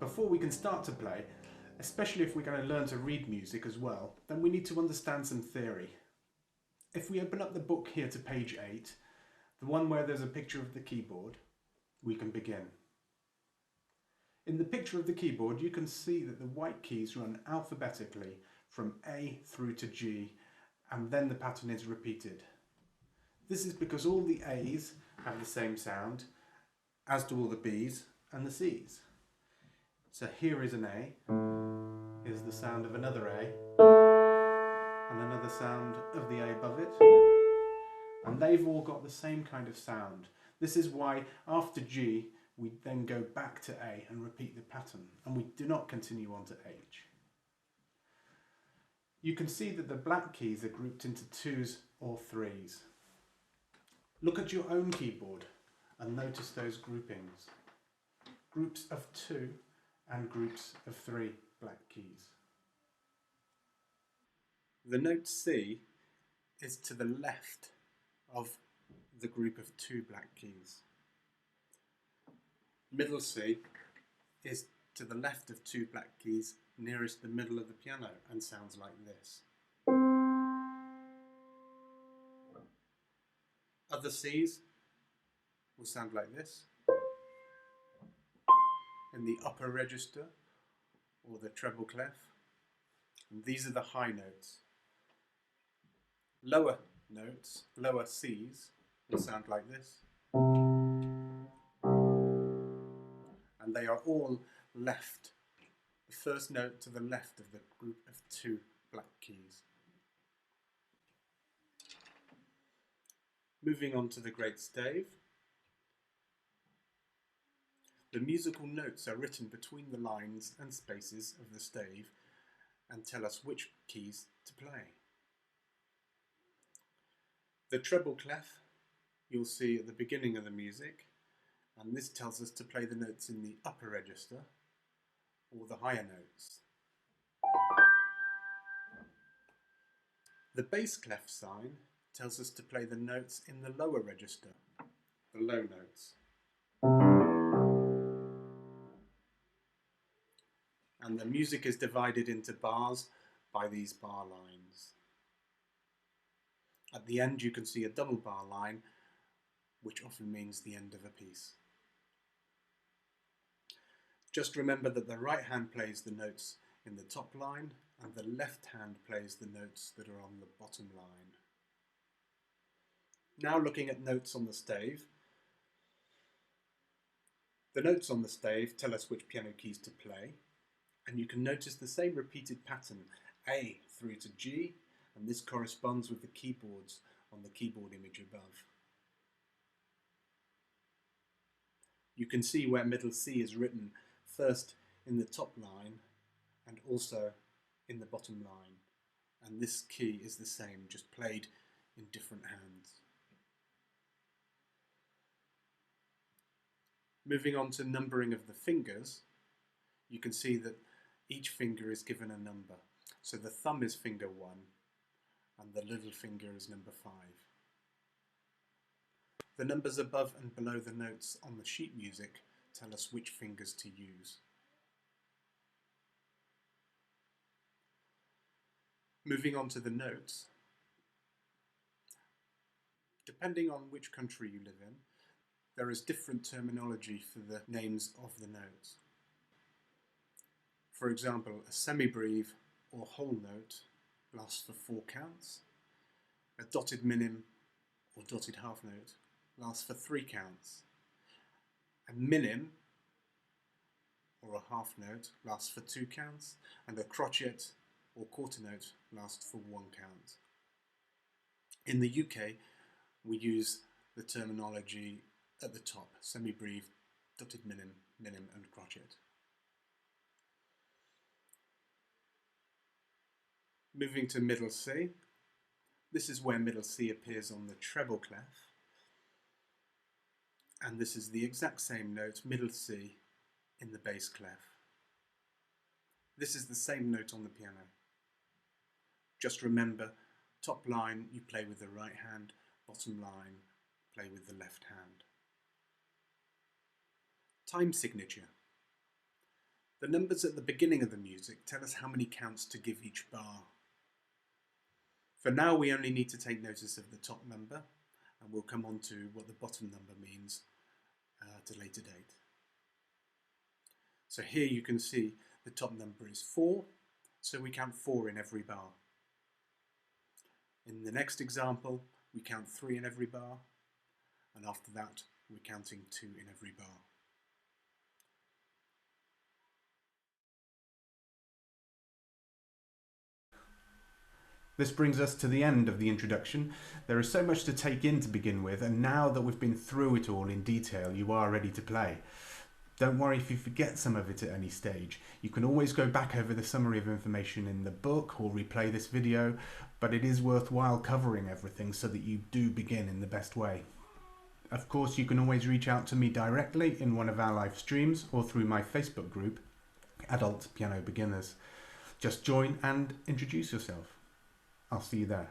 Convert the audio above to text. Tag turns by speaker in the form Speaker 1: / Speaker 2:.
Speaker 1: Before we can start to play, especially if we're going to learn to read music as well, then we need to understand some theory. If we open up the book here to page 8, the one where there's a picture of the keyboard, we can begin. In the picture of the keyboard, you can see that the white keys run alphabetically from A through to G, and then the pattern is repeated. This is because all the A's have the same sound, as do all the B's and the C's. So here is an A, here's the sound of another A, and another sound of the A above it, and they've all got the same kind of sound. This is why after G we then go back to A and repeat the pattern, and we do not continue on to H. You can see that the black keys are grouped into 2s or 3s. Look at your own keyboard and notice those groupings. Groups of 2 and groups of 3 black keys. The note C is to the left of the group of 2 black keys. Middle C is to the left of 2 black keys nearest the middle of the piano and sounds like this. Other Cs will sound like this in the upper register or the treble clef. And these are the high notes. Lower notes, lower Cs, will sound like this. And they are all left. The first note to the left of the group of 2 black keys. Moving on to the great stave. The musical notes are written between the lines and spaces of the stave and tell us which keys to play. The treble clef you'll see at the beginning of the music, and this tells us to play the notes in the upper register or the higher notes. The bass clef sign tells us to play the notes in the lower register, the low notes. And the music is divided into bars by these bar lines. At the end you can see a double bar line, which often means the end of a piece. Just remember that the right hand plays the notes in the top line and the left hand plays the notes that are on the bottom line. Now looking at notes on the stave. The notes on the stave tell us which piano keys to play, and you can notice the same repeated pattern, A through to G, and this corresponds with the keyboards on the keyboard image above. You can see where middle C is written first in the top line and also in the bottom line, and this key is the same, just played in different hands. Moving on to numbering of the fingers, you can see that each finger is given a number. So the thumb is finger 1 and the little finger is number 5. The numbers above and below the notes on the sheet music tell us which fingers to use. Moving on to the notes. Depending on which country you live in, there is different terminology for the names of the notes. For example, a semibreve or whole note lasts for 4 counts. A dotted minim or dotted half note lasts for 3 counts. A minim or a half note lasts for 2 counts, and a crotchet or quarter note lasts for 1 count. In the UK, we use the terminology at the top, semibreve, dotted minim, minim and crotchet. Moving to middle C, this is where middle C appears on the treble clef, and this is the exact same note, middle C, in the bass clef. This is the same note on the piano. Just remember, top line you play with the right hand, bottom line play with the left hand. Time signature. The numbers at the beginning of the music tell us how many counts to give each bar. For now, we only need to take notice of the top number, and we'll come on to what the bottom number means at a later date. So here you can see the top number is 4, so we count 4 in every bar. In the next example, we count 3 in every bar, and after that, we're counting 2 in every bar. This brings us to the end of the introduction. There is so much to take in to begin with, and now that we've been through it all in detail, you are ready to play. Don't worry if you forget some of it at any stage. You can always go back over the summary of information in the book or replay this video, but it is worthwhile covering everything so that you do begin in the best way. Of course, you can always reach out to me directly in one of our live streams or through my Facebook group, Adult Piano Beginners. Just join and introduce yourself. I'll see you there.